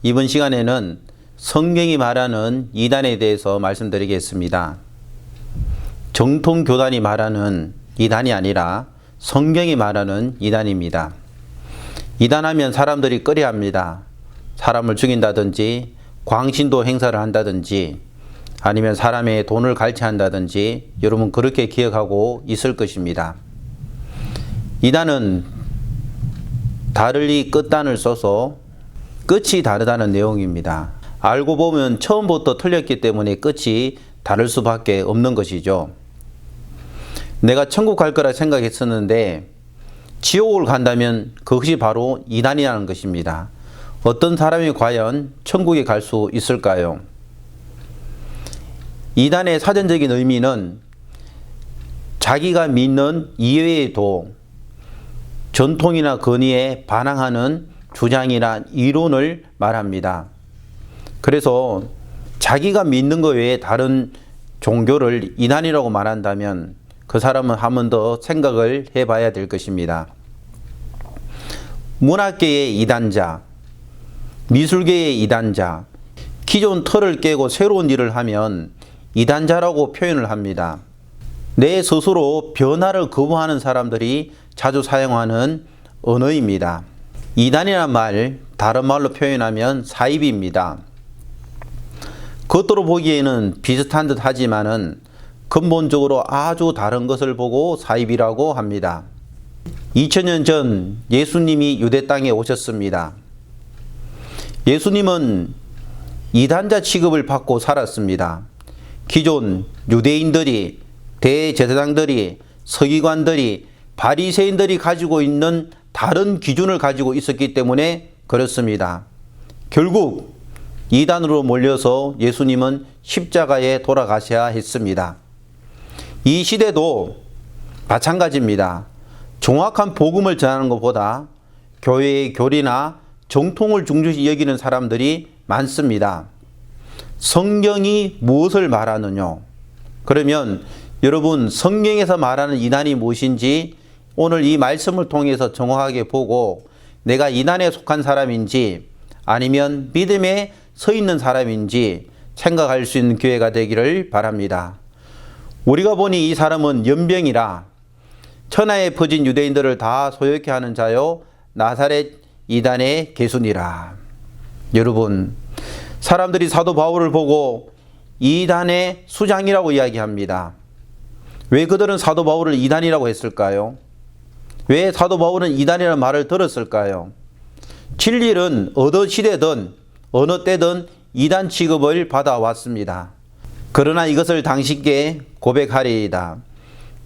이번 시간에는 성경이 말하는 이단에 대해서 말씀드리겠습니다. 정통교단이 말하는 이단이 아니라 성경이 말하는 이단입니다. 이단하면 사람들이 꺼려합니다. 사람을 죽인다든지 광신도 행사를 한다든지 아니면 사람의 돈을 갈취한다든지 여러분 그렇게 기억하고 있을 것입니다. 이단은 다르리 끝단을 써서 끝이 다르다는 내용입니다. 알고 보면 처음부터 틀렸기 때문에 끝이 다를 수밖에 없는 것이죠. 내가 천국 갈 거라 생각했었는데 지옥을 간다면 그것이 바로 이단이라는 것입니다. 어떤 사람이 과연 천국에 갈 수 있을까요? 이단의 사전적인 의미는 자기가 믿는 이외에도 전통이나 권위에 반항하는 주장이나 이론을 말합니다. 그래서 자기가 믿는 것 외에 다른 종교를 이단이라고 말한다면 그 사람은 한 번 더 생각을 해봐야 될 것입니다. 문학계의 이단자, 미술계의 이단자, 기존 틀을 깨고 새로운 일을 하면 이단자라고 표현을 합니다. 내 스스로 변화를 거부하는 사람들이 자주 사용하는 언어입니다. 이단이란 말, 다른 말로 표현하면 사입입니다. 겉으로 보기에는 비슷한 듯 하지만은 근본적으로 아주 다른 것을 보고 사입이라고 합니다. 2000년 전 예수님이 유대 땅에 오셨습니다. 예수님은 이단자 취급을 받고 살았습니다. 기존 유대인들이, 대제사장들이, 서기관들이, 바리새인들이 가지고 있는 다른 기준을 가지고 있었기 때문에 그렇습니다. 결국 이단으로 몰려서 예수님은 십자가에 돌아가셔야 했습니다. 이 시대도 마찬가지입니다. 정확한 복음을 전하는 것보다 교회의 교리나 정통을 중요시 여기는 사람들이 많습니다. 성경이 무엇을 말하느냐? 그러면 여러분 성경에서 말하는 이단이 무엇인지 오늘 이 말씀을 통해서 정확하게 보고 내가 이단에 속한 사람인지 아니면 믿음에 서 있는 사람인지 생각할 수 있는 기회가 되기를 바랍니다. 우리가 보니 이 사람은 연병이라 천하에 퍼진 유대인들을 다 소욕케 하는 자요 나사렛 이단의 개순이라. 여러분 사람들이 사도 바울을 보고 이단의 수장이라고 이야기합니다. 왜 그들은 사도 바울을 이단이라고 했을까요? 왜 사도 바울은 이단이라는 말을 들었을까요? 진리는 어느 시대든 어느 때든 이단 취급을 받아왔습니다. 그러나 이것을 당신께 고백하리이다.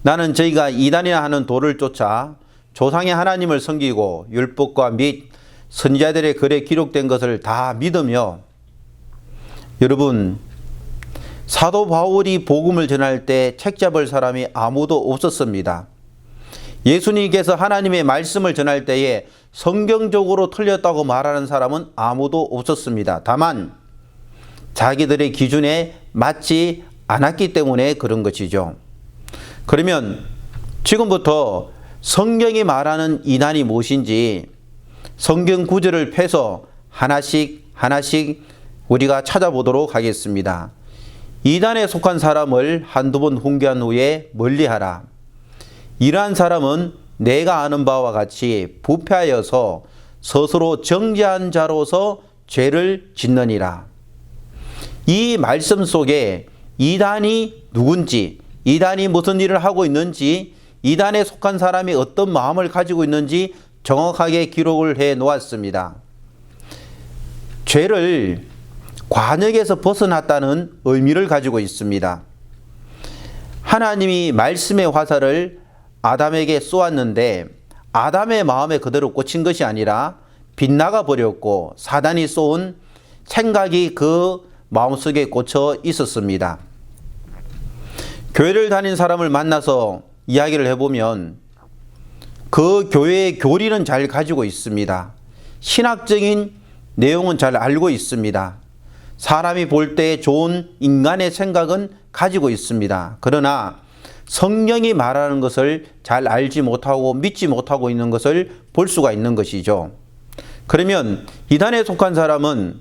나는 저희가 이단이라 하는 도를 쫓아 조상의 하나님을 섬기고 율법과 및 선지자들의 글에 기록된 것을 다 믿으며. 여러분 사도 바울이 복음을 전할 때 책잡을 사람이 아무도 없었습니다. 예수님께서 하나님의 말씀을 전할 때에 성경적으로 틀렸다고 말하는 사람은 아무도 없었습니다. 다만 자기들의 기준에 맞지 않았기 때문에 그런 것이죠. 그러면 지금부터 성경이 말하는 이단이 무엇인지 성경 구절을 펴서 하나씩 우리가 찾아보도록 하겠습니다. 이단에 속한 사람을 한두 번 훈계한 후에 멀리하라. 이러한 사람은 내가 아는 바와 같이 부패하여서 스스로 정죄한 자로서 죄를 짓느니라. 이 말씀 속에 이단이 누군지, 이단이 무슨 일을 하고 있는지, 이단에 속한 사람이 어떤 마음을 가지고 있는지 정확하게 기록을 해 놓았습니다. 죄를 관역에서 벗어났다는 의미를 가지고 있습니다. 하나님이 말씀의 화살을 아담에게 쏘았는데 아담의 마음에 그대로 꽂힌 것이 아니라 빗나가 버렸고 사단이 쏘은 생각이 그 마음속에 꽂혀 있었습니다. 교회를 다닌 사람을 만나서 이야기를 해보면 그 교회의 교리는 잘 가지고 있습니다. 신학적인 내용은 잘 알고 있습니다. 사람이 볼 때 좋은 인간의 생각은 가지고 있습니다. 그러나 성경이 말하는 것을 잘 알지 못하고 믿지 못하고 있는 것을 볼 수가 있는 것이죠. 그러면 이단에 속한 사람은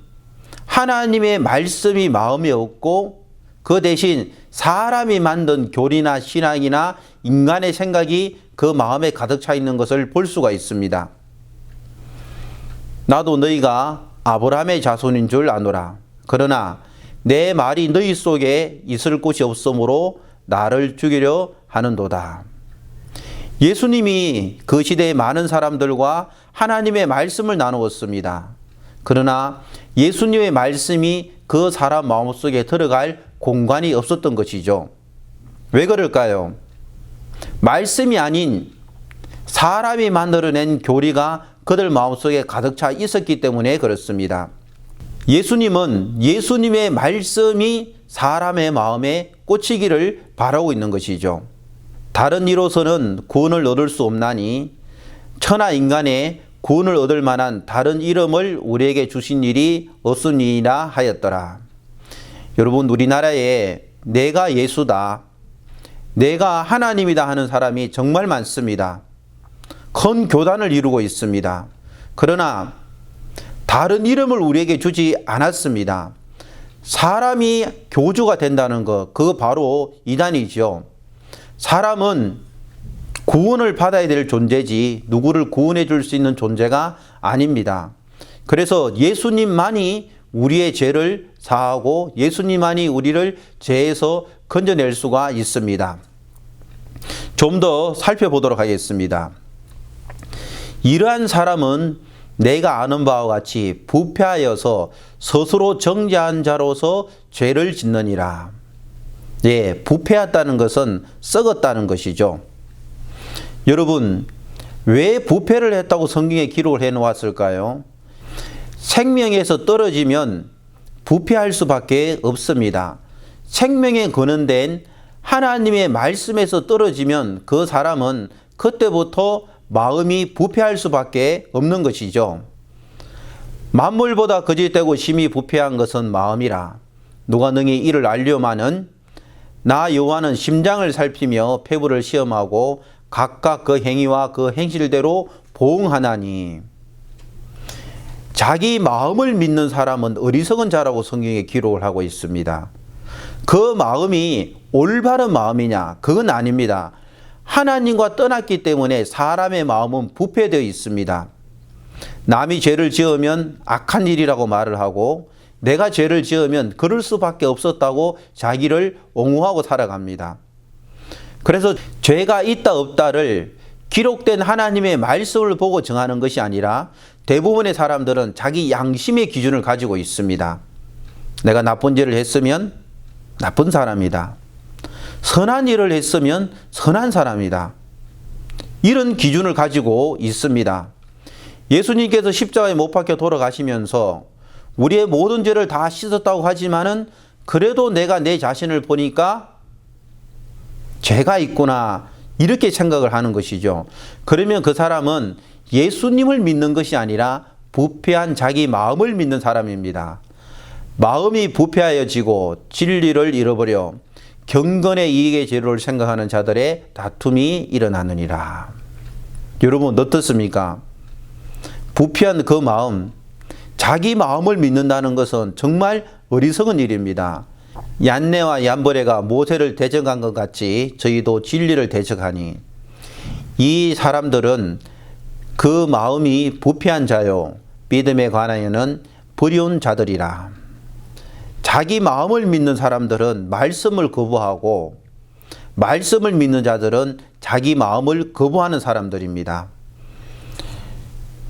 하나님의 말씀이 마음에 없고 그 대신 사람이 만든 교리나 신앙이나 인간의 생각이 그 마음에 가득 차 있는 것을 볼 수가 있습니다. 나도 너희가 아브라함의 자손인 줄 아노라. 그러나 내 말이 너희 속에 있을 곳이 없으므로 나를 죽이려 하는도다. 예수님이 그 시대의 많은 사람들과 하나님의 말씀을 나누었습니다. 그러나 예수님의 말씀이 그 사람 마음속에 들어갈 공간이 없었던 것이죠. 왜 그럴까요? 말씀이 아닌 사람이 만들어낸 교리가 그들 마음속에 가득 차 있었기 때문에 그렇습니다. 예수님은 예수님의 말씀이 사람의 마음에 꽂히기를 바라고 있는 것이죠. 다른 이로서는 구원을 얻을 수 없나니 천하 인간의 구원을 얻을 만한 다른 이름을 우리에게 주신 일이 없으니라 하였더라. 여러분, 우리나라에 내가 예수다, 내가 하나님이다 하는 사람이 정말 많습니다. 큰 교단을 이루고 있습니다. 그러나 다른 이름을 우리에게 주지 않았습니다. 사람이 교주가 된다는 것, 그거 바로 이단이죠. 사람은 구원을 받아야 될 존재지 누구를 구원해 줄 수 있는 존재가 아닙니다. 그래서 예수님만이 우리의 죄를 사하고 예수님만이 우리를 죄에서 건져낼 수가 있습니다. 좀 더 살펴보도록 하겠습니다. 이러한 사람은 내가 아는 바와 같이 부패하여서 스스로 정죄한 자로서 죄를 짓느니라. 예, 부패했다는 것은 썩었다는 것이죠. 여러분, 왜 부패를 했다고 성경에 기록을 해 놓았을까요? 생명에서 떨어지면 부패할 수밖에 없습니다. 생명에 근원된 하나님의 말씀에서 떨어지면 그 사람은 그때부터 마음이 부패할 수밖에 없는 것이죠. 만물보다 거짓되고 심히 부패한 것은 마음이라. 누가 능히 이를 알려마는 나 여호와는 심장을 살피며 폐부를 시험하고 각각 그 행위와 그 행실대로 보응하나니. 자기 마음을 믿는 사람은 어리석은 자라고 성경에 기록을 하고 있습니다. 그 마음이 올바른 마음이냐? 그건 아닙니다. 하나님과 떠났기 때문에 사람의 마음은 부패되어 있습니다. 남이 죄를 지으면 악한 일이라고 말을 하고 내가 죄를 지으면 그럴 수밖에 없었다고 자기를 옹호하고 살아갑니다. 그래서 죄가 있다 없다를 기록된 하나님의 말씀을 보고 정하는 것이 아니라 대부분의 사람들은 자기 양심의 기준을 가지고 있습니다. 내가 나쁜 죄를 했으면 나쁜 사람이다. 선한 일을 했으면 선한 사람이다. 이런 기준을 가지고 있습니다. 예수님께서 십자가에 못 박혀 돌아가시면서 우리의 모든 죄를 다 씻었다고 하지만은 그래도 내가 내 자신을 보니까 죄가 있구나 이렇게 생각을 하는 것이죠. 그러면 그 사람은 예수님을 믿는 것이 아니라 부패한 자기 마음을 믿는 사람입니다. 마음이 부패하여지고 진리를 잃어버려 경건의 이익의 재료를 생각하는 자들의 다툼이 일어나느니라. 여러분 어떻습니까? 부패한 그 마음, 자기 마음을 믿는다는 것은 정말 어리석은 일입니다. 얀네와 얀보레가 모세를 대적한 것 같이 저희도 진리를 대적하니 이 사람들은 그 마음이 부패한 자요 믿음에 관하여는 버리운 자들이라. 자기 마음을 믿는 사람들은 말씀을 거부하고 말씀을 믿는 자들은 자기 마음을 거부하는 사람들입니다.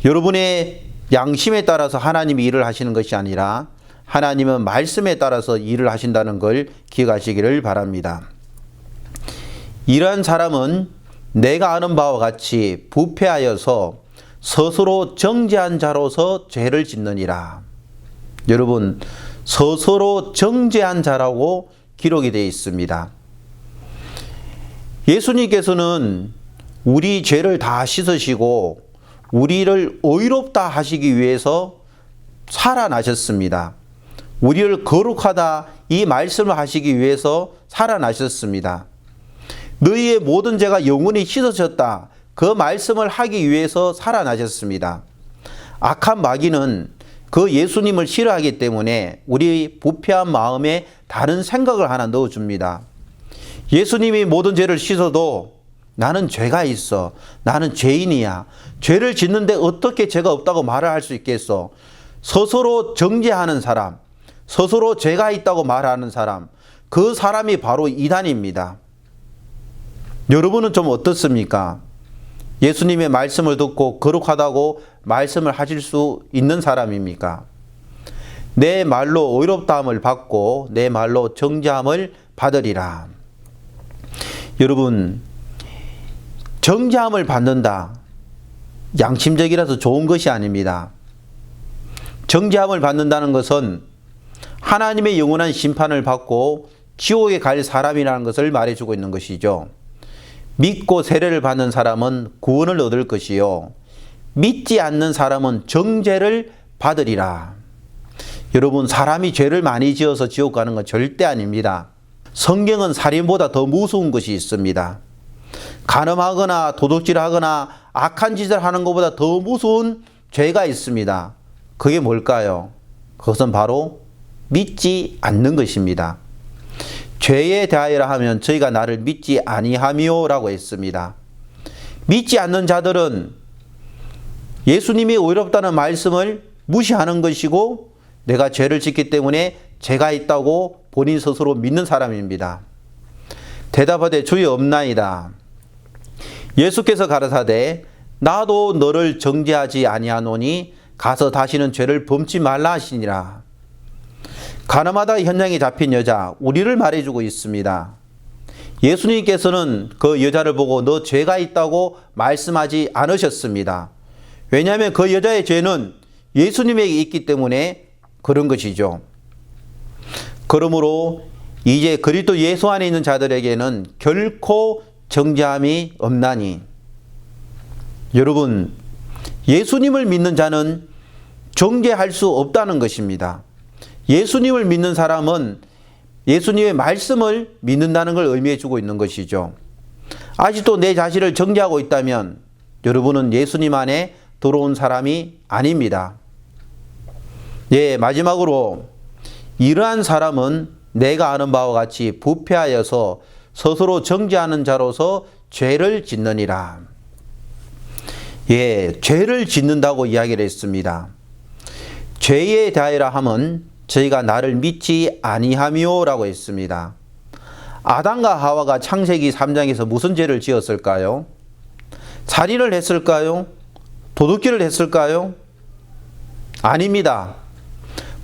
여러분의 양심에 따라서 하나님이 일을 하시는 것이 아니라 하나님은 말씀에 따라서 일을 하신다는 걸 기억하시기를 바랍니다. 이러한 사람은 내가 아는 바와 같이 부패하여서 스스로 정죄한 자로서 죄를 짓느니라. 여러분, 스스로 정죄한 자라고 기록이 되어 있습니다. 예수님께서는 우리 죄를 다 씻으시고 우리를 의롭다 하시기 위해서 살아나셨습니다. 우리를 거룩하다 이 말씀을 하시기 위해서 살아나셨습니다. 너희의 모든 죄가 영원히 씻어졌다 그 말씀을 하기 위해서 살아나셨습니다. 악한 마귀는 그 예수님을 싫어하기 때문에 우리 부패한 마음에 다른 생각을 하나 넣어줍니다. 예수님이 모든 죄를 씻어도 나는 죄가 있어. 나는 죄인이야. 죄를 짓는데 어떻게 죄가 없다고 말을 할 수 있겠어? 스스로 정죄하는 사람, 스스로 죄가 있다고 말하는 사람, 그 사람이 바로 이단입니다. 여러분은 좀 어떻습니까? 예수님의 말씀을 듣고 거룩하다고 말씀을 하실 수 있는 사람입니까? 내 말로 의롭다함을 받고 내 말로 정죄함을 받으리라. 여러분, 정죄함을 받는다. 양심적이라서 좋은 것이 아닙니다. 정죄함을 받는다는 것은 하나님의 영원한 심판을 받고 지옥에 갈 사람이라는 것을 말해주고 있는 것이죠. 믿고 세례를 받는 사람은 구원을 얻을 것이요, 믿지 않는 사람은 정죄를 받으리라. 여러분, 사람이 죄를 많이 지어서 지옥 가는 건 절대 아닙니다. 성경은 살인보다 더 무서운 것이 있습니다. 간음하거나 도둑질하거나 악한 짓을 하는 것보다 더 무서운 죄가 있습니다. 그게 뭘까요? 그것은 바로 믿지 않는 것입니다. 죄에 대하여라 하면 저희가 나를 믿지 아니하미오라고 했습니다. 믿지 않는 자들은 예수님이 의롭다는 말씀을 무시하는 것이고, 내가 죄를 짓기 때문에 죄가 있다고 본인 스스로 믿는 사람입니다. 대답하되 주여 없나이다. 예수께서 가라사대 나도 너를 정죄하지 아니하노니 가서 다시는 죄를 범치 말라 하시니라. 가늠하다 현장에 잡힌 여자, 우리를 말해주고 있습니다. 예수님께서는 그 여자를 보고 너 죄가 있다고 말씀하지 않으셨습니다. 왜냐하면 그 여자의 죄는 예수님에게 있기 때문에 그런 것이죠. 그러므로 이제 그리스도 예수 안에 있는 자들에게는 결코 정죄함이 없나니. 여러분, 예수님을 믿는 자는 정죄할 수 없다는 것입니다. 예수님을 믿는 사람은 예수님의 말씀을 믿는다는 걸 의미해 주고 있는 것이죠. 아직도 내 자신을 정죄하고 있다면 여러분은 예수님 안에 들어온 사람이 아닙니다. 예, 마지막으로 이러한 사람은 내가 아는 바와 같이 부패하여서 스스로 정죄하는 자로서 죄를 짓느니라. 예, 죄를 짓는다고 이야기를 했습니다. 죄에 대하여라 함은 저희가 나를 믿지 아니하미오라고 했습니다. 아담과 하와가 창세기 3장에서 무슨 죄를 지었을까요? 살인을 했을까요? 도둑질을 했을까요? 아닙니다.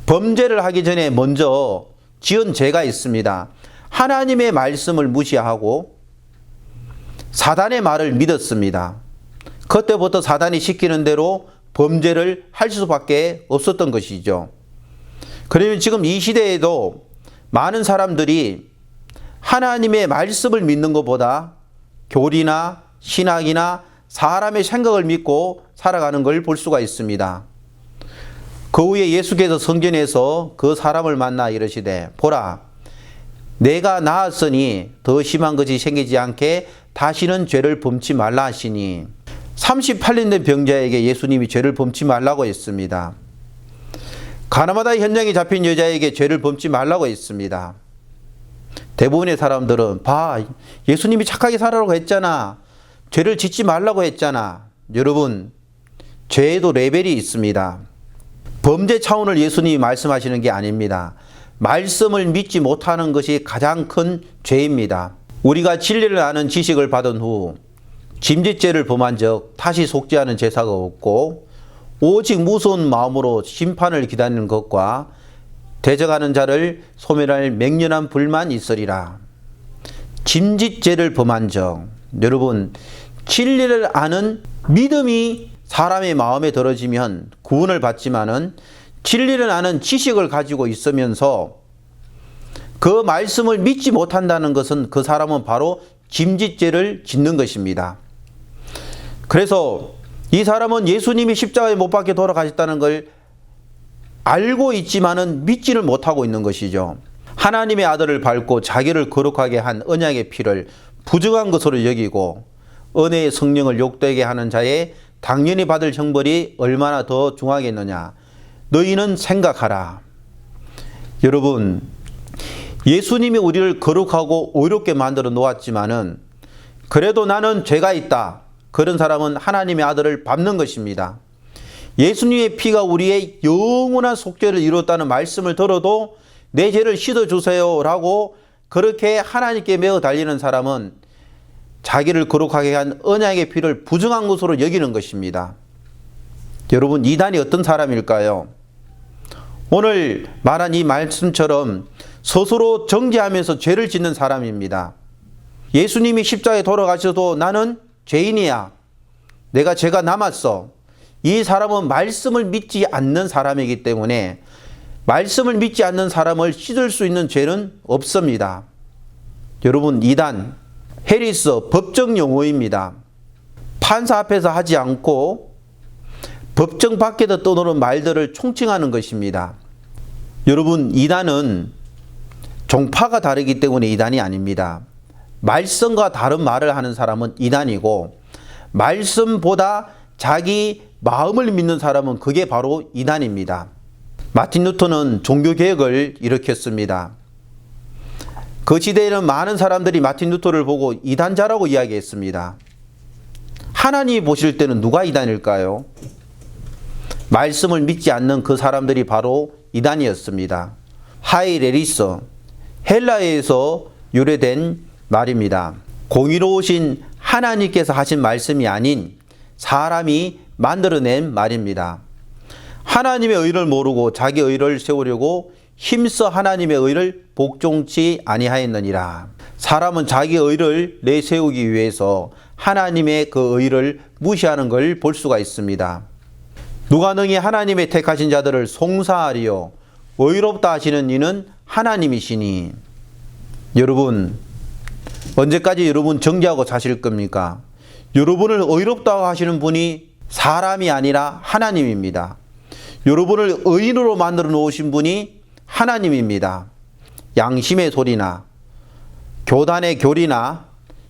범죄를 하기 전에 먼저 지은 죄가 있습니다. 하나님의 말씀을 무시하고 사단의 말을 믿었습니다. 그때부터 사단이 시키는 대로 범죄를 할 수밖에 없었던 것이죠. 그러면 지금 이 시대에도 많은 사람들이 하나님의 말씀을 믿는 것보다 교리나 신학이나 사람의 생각을 믿고 살아가는 걸 볼 수가 있습니다. 그 후에 예수께서 성전에서 그 사람을 만나 이르시되 보라, 내가 나았으니 더 심한 것이 생기지 않게 다시는 죄를 범치 말라 하시니, 38년 된 병자에게 예수님이 죄를 범치 말라고 했습니다. 가늠하다 현장에 잡힌 여자에게 죄를 범치 말라고 했습니다. 대부분의 사람들은 봐, 예수님이 착하게 살아라고 했잖아, 죄를 짓지 말라고 했잖아. 여러분, 죄에도 레벨이 있습니다. 범죄 차원을 예수님이 말씀하시는 게 아닙니다. 말씀을 믿지 못하는 것이 가장 큰 죄입니다. 우리가 진리를 아는 지식을 받은 후 짐짓죄를 범한 적 다시 속죄하는 제사가 없고 오직 무서운 마음으로 심판을 기다리는 것과 대적하는 자를 소멸할 맹렬한 불만 있으리라. 짐짓죄를 범한 적, 여러분, 진리를 아는 믿음이 사람의 마음에 들어지면 구원을 받지만은 진리를 아는 지식을 가지고 있으면서 그 말씀을 믿지 못한다는 것은 그 사람은 바로 짐짓죄를 짓는 것입니다. 그래서 이 사람은 예수님이 십자가에 못 박혀 돌아가셨다는 걸 알고 있지만은 믿지를 못하고 있는 것이죠. 하나님의 아들을 밟고 자기를 거룩하게 한 언약의 피를 부정한 것으로 여기고 은혜의 성령을 욕되게 하는 자의 당연히 받을 형벌이 얼마나 더 중하겠느냐. 너희는 생각하라. 여러분, 예수님이 우리를 거룩하고 의롭게 만들어 놓았지만은 그래도 나는 죄가 있다. 그런 사람은 하나님의 아들을 밟는 것입니다. 예수님의 피가 우리의 영원한 속죄를 이뤘다는 말씀을 들어도 내 죄를 씻어주세요 라고 그렇게 하나님께 매어 달리는 사람은 자기를 거룩하게 한 언약의 피를 부정한 것으로 여기는 것입니다. 여러분, 이단이 어떤 사람일까요? 오늘 말한 이 말씀처럼 스스로 정죄하면서 죄를 짓는 사람입니다. 예수님이 십자가에 돌아가셔도 나는 죄인이야. 내가 죄가 남았어. 이 사람은 말씀을 믿지 않는 사람이기 때문에 말씀을 믿지 않는 사람을 씻을 수 있는 죄는 없습니다. 여러분, 이단, 헤리스 법정 용어입니다. 판사 앞에서 하지 않고 법정 밖에서 떠도는 말들을 총칭하는 것입니다. 여러분, 이단은 종파가 다르기 때문에 이단이 아닙니다. 말씀과 다른 말을 하는 사람은 이단이고 말씀보다 자기 마음을 믿는 사람은 그게 바로 이단입니다. 마틴 루터는 종교개혁을 일으켰습니다. 그 시대에는 많은 사람들이 마틴 루터를 보고 이단자라고 이야기했습니다. 하나님이 보실 때는 누가 이단일까요? 말씀을 믿지 않는 그 사람들이 바로 이단이었습니다. 하이레리스, 헬라어에서 유래된 말입니다. 공의로우신 하나님께서 하신 말씀이 아닌 사람이 만들어낸 말입니다. 하나님의 의를 모르고 자기 의를 세우려고 힘써 하나님의 의를 복종치 아니하였느니라. 사람은 자기 의를 내세우기 위해서 하나님의 그 의를 무시하는 걸 볼 수가 있습니다. 누가 능히 하나님의 택하신 자들을 송사하리요 의롭다 하시는 이는 하나님이시니. 여러분, 언제까지 여러분 정죄하고 사실 겁니까? 여러분을 의롭다고 하시는 분이 사람이 아니라 하나님입니다. 여러분을 의인으로 만들어 놓으신 분이 하나님입니다. 양심의 소리나 교단의 교리나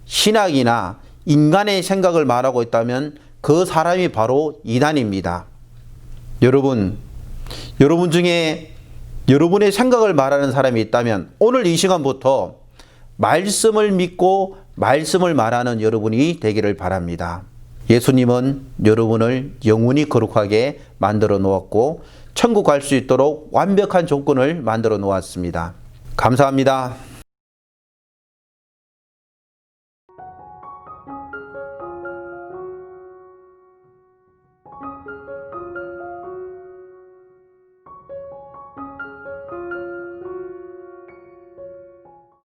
신학이나 인간의 생각을 말하고 있다면 그 사람이 바로 이단입니다. 여러분 중에 여러분의 생각을 말하는 사람이 있다면 오늘 이 시간부터 말씀을 믿고 말씀을 말하는 여러분이 되기를 바랍니다. 예수님은 여러분을 영원히 거룩하게 만들어 놓았고 천국 갈 수 있도록 완벽한 조건을 만들어 놓았습니다. 감사합니다.